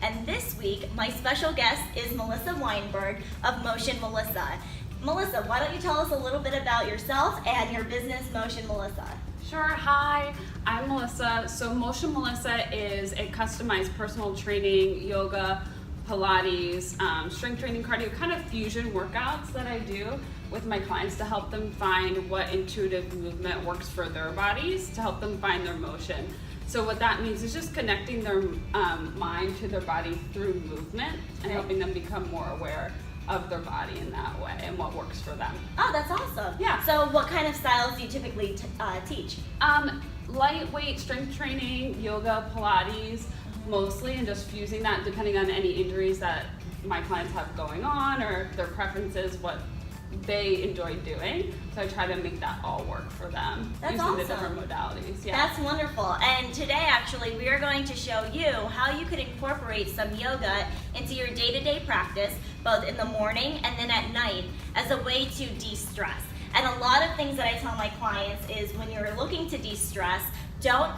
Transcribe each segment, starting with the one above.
And this week, my special guest is Melissa Weinberg of Motion Melissa. Melissa, why don't you tell us a little bit about yourself and your business, Motion Melissa? Sure. Hi, I'm Melissa. So Motion Melissa is a customized personal training, yoga, Pilates, strength training, cardio, kind of fusion workouts that I do with my clients to help them find what intuitive movement works for their bodies, to help them find their motion. So what that means is just connecting their mind to their body through movement and helping them become more aware of their body in that way and what works for them. Oh, that's awesome. Yeah. So what kind of styles do you typically teach? Lightweight strength training, yoga, Pilates, mostly, and just fusing that depending on any injuries that my clients have going on or their preferences, what they enjoy doing. So I try to make that all work for them. That's using awesome. the different modalities. Yeah. That's wonderful. And today, actually, we are going to show you how you could incorporate some yoga into your day-to-day practice, both in the morning and then at night, as a way to de-stress. And a lot of things that I tell my clients is when you're looking to de-stress, don't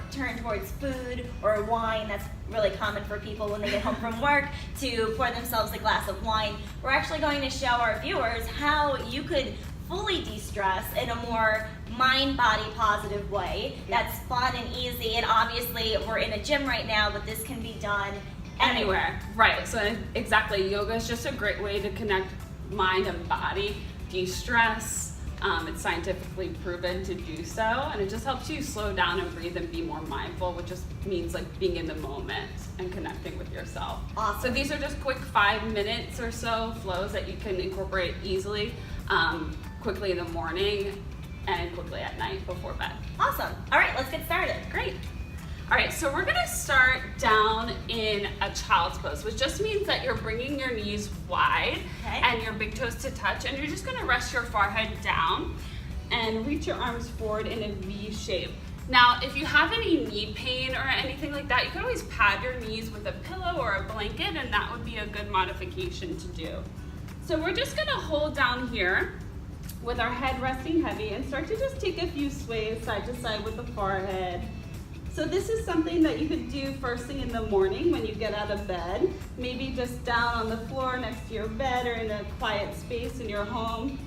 turn towards food or wine. That's really common for people when they get home from work to pour themselves a glass of wine. We're actually going to show our viewers how you could fully de-stress in a more mind-body positive way that's fun and easy. And obviously we're in a gym right now, but this can be done anywhere. Right, so exactly, yoga is just a great way to connect mind and body, de-stress. It's scientifically proven to do so, and it just helps you slow down and breathe and be more mindful, which just means like being in the moment and connecting with yourself. Awesome. So these are just quick 5 minutes or so flows that you can incorporate easily, quickly in the morning and quickly at night before bed. Awesome. All right, let's get started. Great. All right, so we're gonna start down in a child's pose, which just means that you're bringing your knees wide and your big toes to touch, and you're just gonna rest your forehead down and reach your arms forward in a V shape. Now, if you have any knee pain or anything like that, you can always pad your knees with a pillow or a blanket, and that would be a good modification to do. So we're just gonna hold down here with our head resting heavy and start to just take a few sways side to side with the forehead. So this is something that you could do first thing in the morning when you get out of bed, maybe just down on the floor next to your bed or in a quiet space in your home.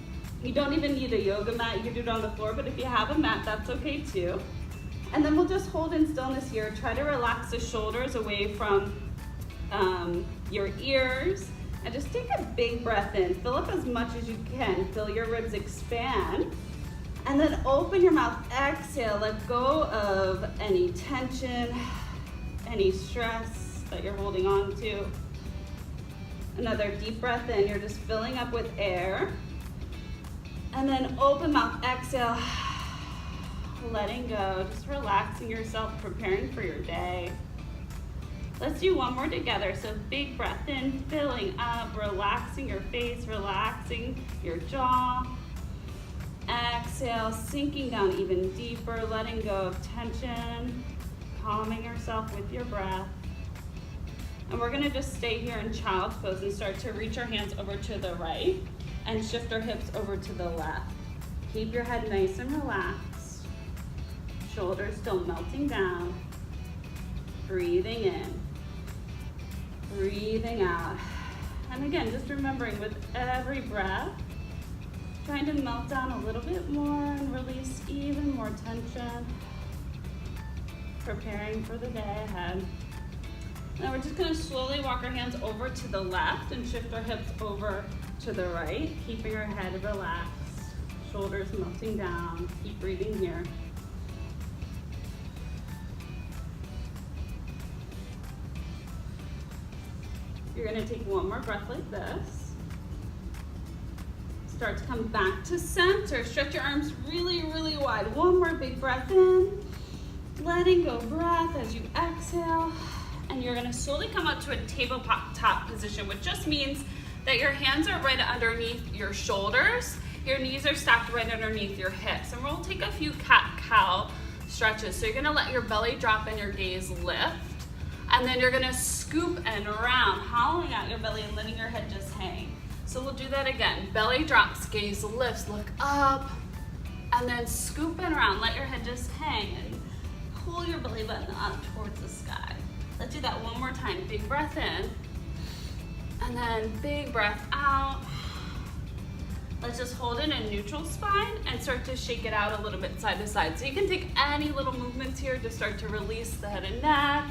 You don't even need a yoga mat, you can do it on the floor, but if you have a mat, that's okay too. And then we'll just hold in stillness here. Try to relax the shoulders away from your ears, and just take a big breath in. Fill up as much as you can. Feel your ribs expand. And then open your mouth, exhale, let go of any tension, any stress that you're holding on to. Another deep breath in, you're just filling up with air. And then open mouth, exhale, letting go, just relaxing yourself, preparing for your day. Let's do one more together. So big breath in, filling up, relaxing your face, relaxing your jaw. Exhale, sinking down even deeper, letting go of tension, calming yourself with your breath. And we're gonna just stay here in child's pose and start to reach our hands over to the right and shift our hips over to the left. Keep your head nice and relaxed. Shoulders still melting down. Breathing in, breathing out. And again, just remembering with every breath, trying to melt down a little bit more and release even more tension. Preparing for the day ahead. Now we're just gonna slowly walk our hands over to the left and shift our hips over to the right, keeping our head relaxed, shoulders melting down. Keep breathing here. You're gonna take one more breath like this. Start to come back to center. Stretch your arms really, really wide. One more big breath in. Letting go breath as you exhale. And you're gonna slowly come up to a tabletop position, which just means that your hands are right underneath your shoulders. Your knees are stacked right underneath your hips. And we'll take a few cat-cow stretches. So you're gonna let your belly drop and your gaze lift. And then you're gonna scoop and round, hollowing out your belly and letting your head just hang. So we'll do that again. Belly drops, gaze lifts, look up, and then scoop and round. Let your head just hang and pull your belly button up towards the sky. Let's do that one more time. Big breath in, and then big breath out. Let's just hold it in neutral spine and start to shake it out a little bit side to side. So you can take any little movements here to start to release the head and neck,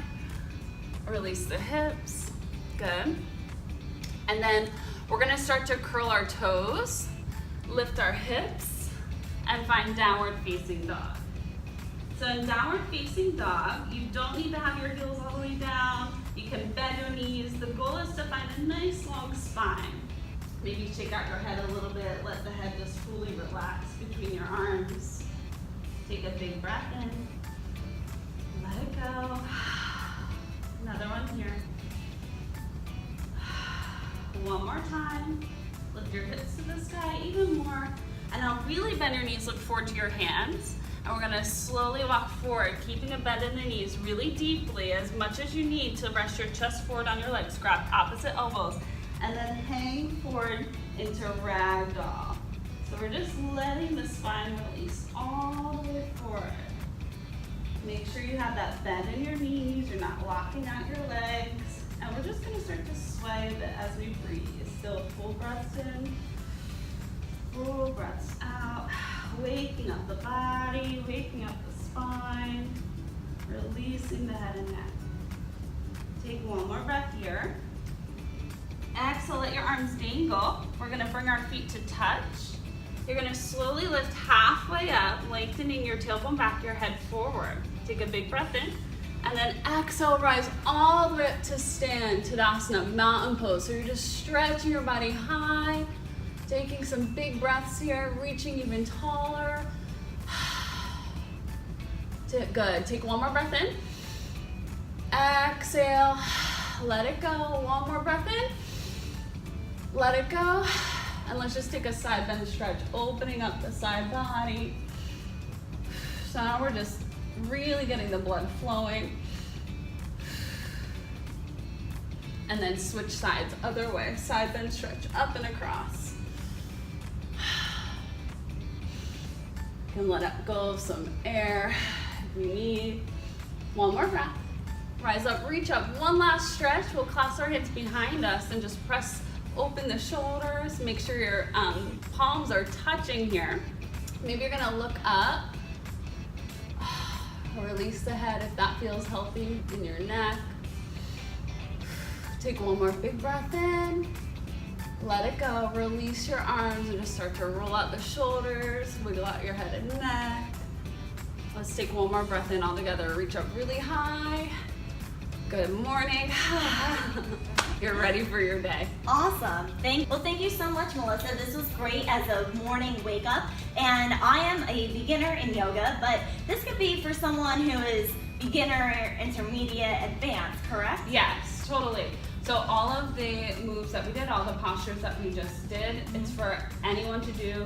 release the hips. Good. And then we're gonna start to curl our toes, lift our hips, and find downward facing dog. So in downward facing dog, you don't need to have your heels all the way down. You can bend your knees. The goal is to find a nice long spine. Maybe shake out your head a little bit, let the head just fully relax between your arms. Take a big breath in, let it go. Another one here. One more time. Lift your hips to the sky even more. And now really bend your knees, look forward to your hands. And we're gonna slowly walk forward, keeping a bend in the knees really deeply, as much as you need to rest your chest forward on your legs. Grab opposite elbows. And then hang forward into ragdoll. So we're just letting the spine release all the way forward. Make sure you have that bend in your knees, you're not locking out your legs. And we're just gonna start to sway a bit as we breathe. Still full breaths in, full breaths out. Waking up the body, waking up the spine, releasing the head and neck. Take one more breath here. Exhale, let your arms dangle. We're gonna bring our feet to touch. You're gonna slowly lift halfway up, lengthening your tailbone back, your head forward. Take a big breath in, and then exhale, rise all the way up to stand, Tadasana, mountain pose. So you're just stretching your body high, taking some big breaths here, reaching even taller. Good, take one more breath in. Exhale, let it go, one more breath in. Let it go, and let's just take a side bend stretch, opening up the side body. So now we're just really getting the blood flowing. And then switch sides, other way, side bend stretch, up and across. You can let go of some air if you need. One more breath. Rise up, reach up, one last stretch. We'll clasp our hands behind us and just press open the shoulders. Make sure your palms are touching here. Maybe you're gonna look up. Release the head if that feels healthy in your neck. Take one more big breath in. Let it go. Release your arms and just start to roll out the shoulders. Wiggle out your head and neck. Let's take one more breath in all together. Reach up really high. Good morning. You're ready for your day. Awesome. Thank you so much, Melissa. This was great as a morning wake up. And I am a beginner in yoga, but this could be for someone who is beginner, intermediate, advanced, correct? Yes, totally. So all of the moves that we did, all the postures that we just did, it's for anyone to do.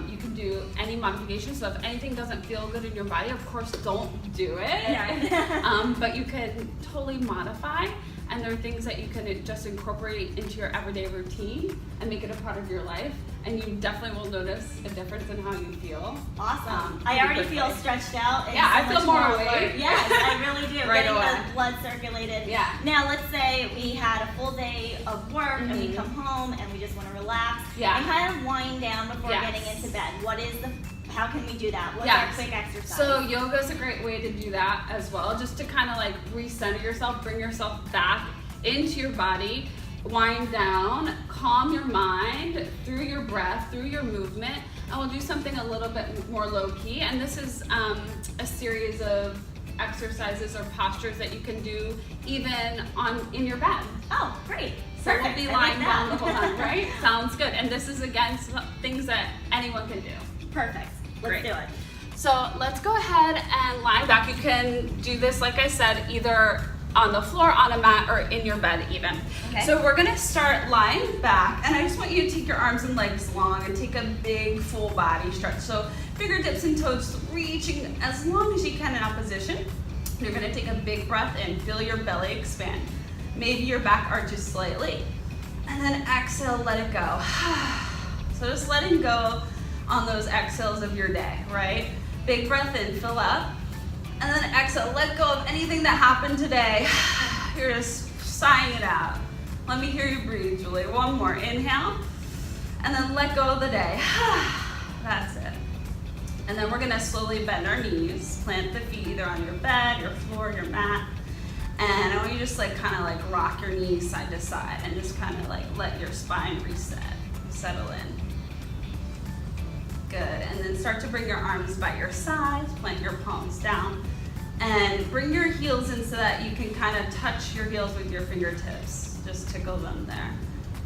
You can do any modification. So if anything doesn't feel good in your body, of course, don't do it. Yeah. But you can totally modify. And there are things that you can just incorporate into your everyday routine and make it a part of your life. And you definitely will notice a difference in how you feel. Awesome. I already feel stretched out. And yeah, so I feel more awake. Yes, I really do. Right Getting away. the blood circulated. Yeah. Now, let's say we had a full day of work and we come home and we just want to relax and kind of wind down before getting into bed. How can we do that? What's our quick exercise? So yoga is a great way to do that as well, just to kind of like recenter yourself, bring yourself back into your body, wind down, calm your mind through your breath, through your movement, and we'll do something a little bit more low key. And this is a series of exercises or postures that you can do even in your bed. Oh, great. So Perfect. we'll be lying down the whole time, right? Sounds good. And this is again things that anyone can do. Perfect. Let's do it. So let's go ahead and lie back. You can do this, like I said, either on the floor, on a mat, or in your bed even. Okay. So we're gonna start lying back, and I just want you to take your arms and legs long and take a big full body stretch. So fingertips and toes reaching as long as you can in opposition. You're gonna take a big breath in, feel your belly expand. Maybe your back arches slightly. And then exhale, let it go. So just letting go on those exhales of your day, right? Big breath in, fill up. And then exhale, let go of anything that happened today. You're just sighing it out. Let me hear you breathe, Julie. One more. Inhale, and then let go of the day. That's it. And then we're gonna slowly bend our knees, plant the feet either on your bed, your floor, your mat. And I want you to just like kind of like rock your knees side to side and just kind of like let your spine reset, settle in. Good, and then start to bring your arms by your sides, plant your palms down, and bring your heels in so that you can kind of touch your heels with your fingertips. Just tickle them there.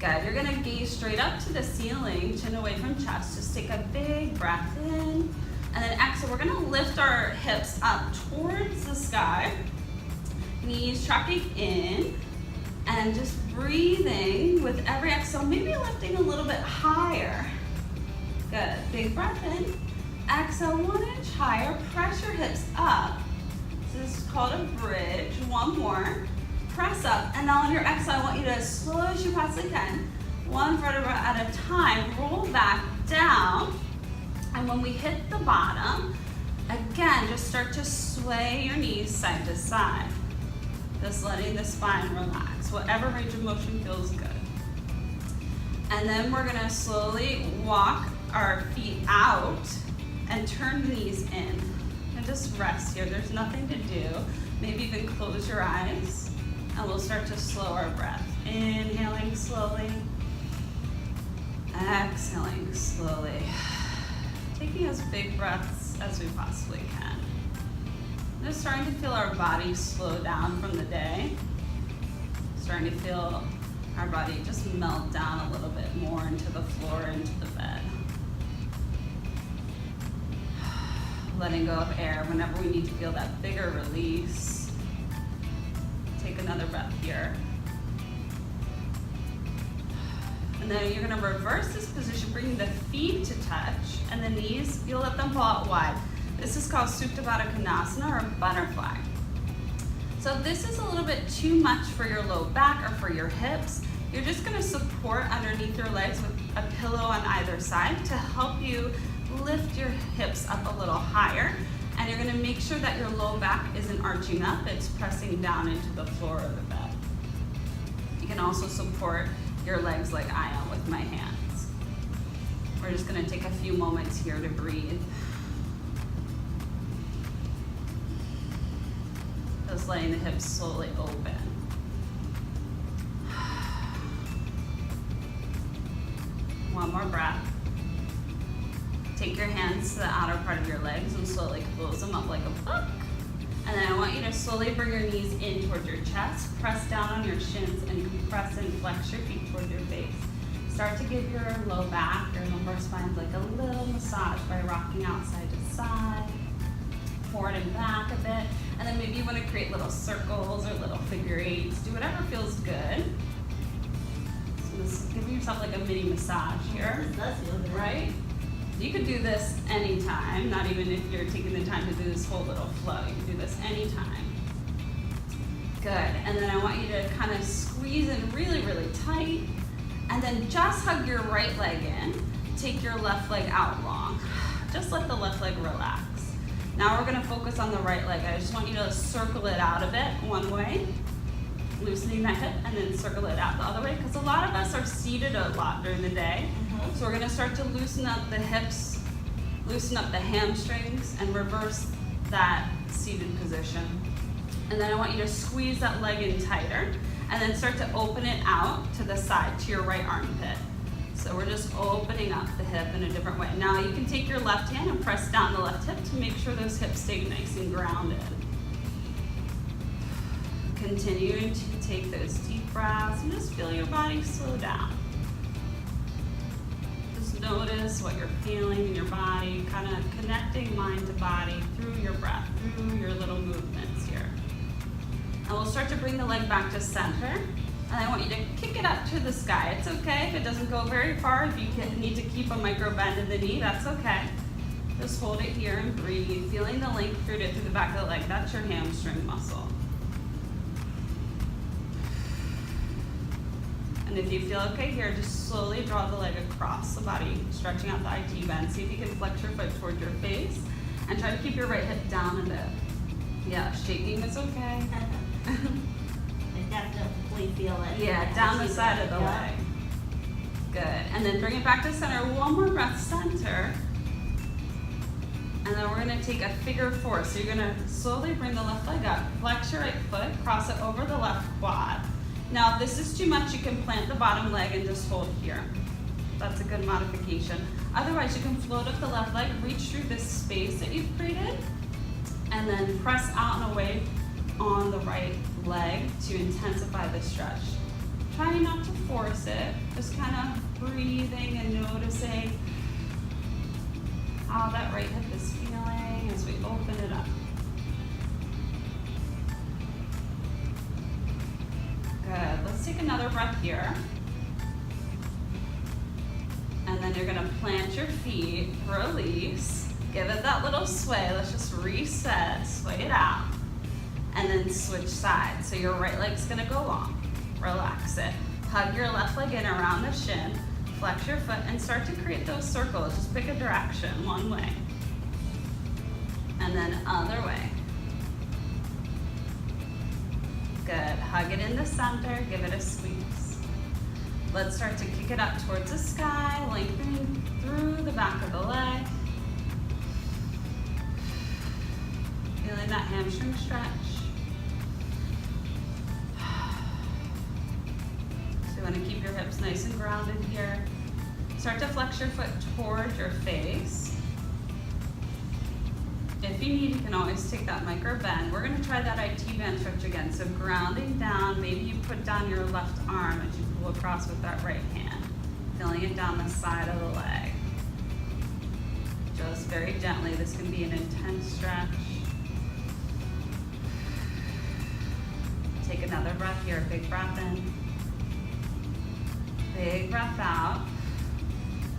Good, you're gonna gaze straight up to the ceiling, chin away from chest. Just take a big breath in, and then exhale. We're gonna lift our hips up towards the sky, knees tracking in, and just breathing with every exhale, maybe lifting a little bit higher. Good, big breath in. Exhale, 1 inch higher, press your hips up. This is called a bridge. One more, press up, and now on your exhale, I want you to, as slow as you possibly can, one vertebra at a time, roll back down, and when we hit the bottom, again, just start to sway your knees side to side. Just letting the spine relax, whatever range of motion feels good. And then we're gonna slowly walk our feet out and turn the knees in. And just rest here, there's nothing to do. Maybe even close your eyes, and we'll start to slow our breath. Inhaling slowly, exhaling slowly. Taking as big breaths as we possibly can. Just starting to feel our body slow down from the day. Starting to feel our body just melt down a little bit more into the floor, into the bed. Letting go of air whenever we need to feel that bigger release. Take another breath here. And then you're gonna reverse this position, bringing the feet to touch, and the knees, you'll let them pull out wide. This is called Supta Baddha Konasana, or butterfly. So if this is a little bit too much for your low back or for your hips, you're just gonna support underneath your legs with a pillow on either side to help you lift your hips up a little higher. And you're gonna make sure that your low back isn't arching up, it's pressing down into the floor of the bed. You can also support your legs like I am with my hands. We're just gonna take a few moments here to breathe. Just letting the hips slowly open. One more breath. Take your hands to the outer part of your legs and slowly close them up like a book. And then I want you to slowly bring your knees in towards your chest, press down on your shins, and compress and flex your feet towards your face. Start to give your low back, your lumbar spine like a little massage by rocking out side to side, forward and back a bit. And then maybe you want to create little circles or little figure eights. Do whatever feels good. So just give yourself like a mini massage here, right? You could do this anytime, not even if you're taking the time to do this whole little flow. You can do this anytime. Good, and then I want you to kind of squeeze in really, really tight, and then just hug your right leg in. Take your left leg out long. Just let the left leg relax. Now we're gonna focus on the right leg. I just want you to circle it out a bit one way, loosening that hip, and then circle it out the other way, because a lot of us are seated a lot during the day. So we're gonna start to loosen up the hips, loosen up the hamstrings, and reverse that seated position. And then I want you to squeeze that leg in tighter, and then start to open it out to the side, to your right armpit. So we're just opening up the hip in a different way. Now you can take your left hand and press down the left hip to make sure those hips stay nice and grounded. Continuing to take those deep breaths and just feel your body slow down. Just notice what you're feeling in your body, kind of connecting mind to body through your breath, through your little movements here. And we'll start to bring the leg back to center. And I want you to kick it up to the sky. It's okay if it doesn't go very far. If you need to keep a micro bend in the knee, that's okay. Just hold it here and breathe. Feeling the length through the back of the leg. That's your hamstring muscle. And if you feel okay here, just slowly draw the leg across the body, stretching out the IT bend. See if you can flex your foot towards your face. And try to keep your right hip down a bit. Yeah, shaking is okay. definitely feel it. Yeah, down the side of the leg. Good. And then bring it back to center. One more breath, center. And then we're going to take a figure four. So you're going to slowly bring the left leg up. Flex your right foot, cross it over the left quad. Now, if this is too much, you can plant the bottom leg and just hold here. That's a good modification. Otherwise, you can float up the left leg, reach through this space that you've created, and then press out and away on the right leg to intensify the stretch. Try not to force it, just kind of breathing and noticing how that right hip is feeling as we open it up. Good. Let's take another breath here. And then you're gonna plant your feet, release, give it that little sway. Let's just reset, sway it out, and then switch sides. So your right leg's gonna go long. Relax it. Hug your left leg in around the shin, flex your foot, and start to create those circles. Just pick a direction, one way. And then other way. Good. Hug it in the center, give it a squeeze. Let's start to kick it up towards the sky, lengthening through the back of the leg. Feeling that hamstring stretch. So you want to keep your hips nice and grounded here. Start to flex your foot towards your face. If you need, you can always take that micro bend. We're going to try that IT band stretch again. So grounding down, maybe you put down your left arm as you pull across with that right hand. Feeling it down the side of the leg. Just very gently. This can be an intense stretch. Take another breath here. Big breath in. Big breath out.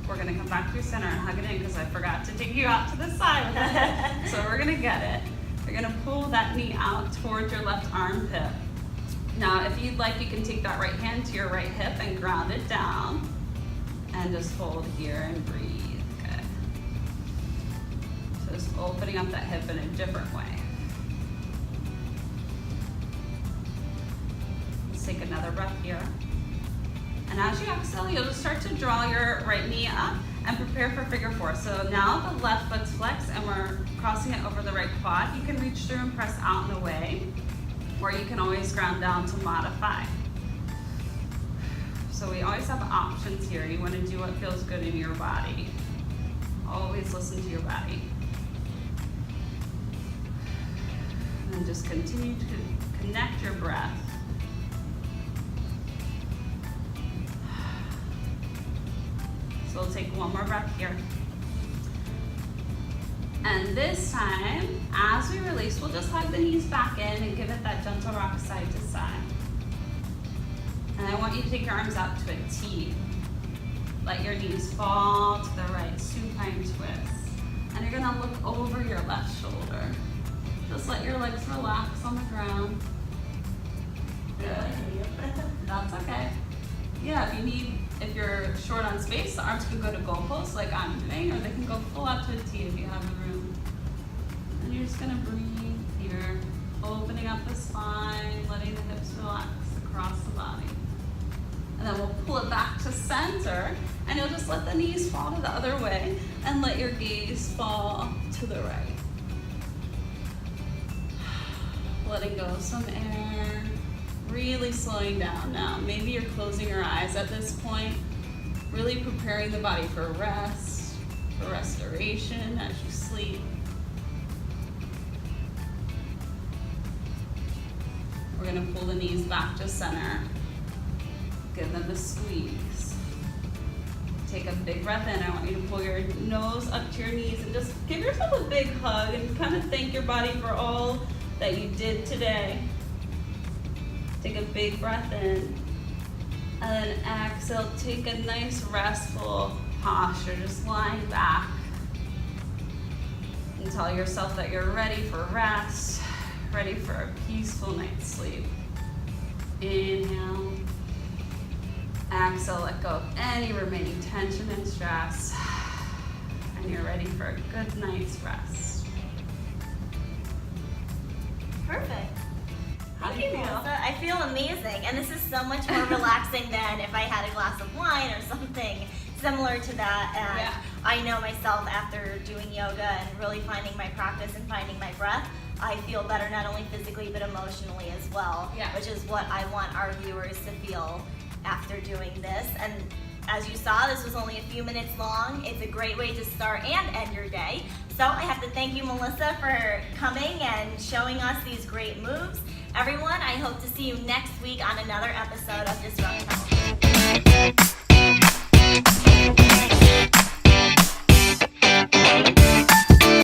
We're gonna come back through center and hug it in because I forgot to take you out to the side with it. So we're gonna get it. You're gonna pull that knee out towards your left armpit. Now, if you'd like, you can take that right hand to your right hip and ground it down. And just hold here and breathe. Good. So just opening up that hip in a different way. Let's take another breath here. And as you exhale, you'll just start to draw your right knee up and prepare for figure four. So now the left foot's flexed and we're crossing it over the right quad. You can reach through and press out and away, or you can always ground down to modify. So we always have options here. You want to do what feels good in your body. Always listen to your body. And then just continue to connect your breath. So we'll take one more breath here. And this time, as we release, we'll just hug the knees back in and give it that gentle rock side to side. And I want you to take your arms out to a T. Let your knees fall to the right, supine twist. And you're gonna look over your left shoulder. Just let your legs relax on the ground. Good. That's okay. Yeah, if you're short on space, the arms can go to goalposts like I'm doing, or they can go full out to a T if you have the room. And you're just gonna breathe here, opening up the spine, letting the hips relax across the body. And then we'll pull it back to center, and you'll just let the knees fall to the other way, and let your gaze fall to the right. Letting go of some air. Really slowing down now. Maybe you're closing your eyes at this point, really preparing the body for rest, for restoration as you sleep. We're gonna pull the knees back to center. Give them a squeeze. Take a big breath in. I want you to pull your nose up to your knees and just give yourself a big hug and kind of thank your body for all that you did today. Take a big breath in, and then exhale, take a nice restful posture, just lying back. And tell yourself that you're ready for rest, ready for a peaceful night's sleep. Inhale, exhale, let go of any remaining tension and stress, and you're ready for a good night's rest. Perfect. Thank you, Melissa. I feel amazing, and this is so much more relaxing than if I had a glass of wine or something similar to that. And I know myself after doing yoga and really finding my practice and finding my breath, I feel better not only physically but emotionally as well, which is what I want our viewers to feel after doing this. And as you saw, this was only a few minutes long. It's a great way to start and end your day. So I have to thank you, Melissa, for coming and showing us these great moves. Everyone, I hope to see you next week on another episode of Disrupt Health.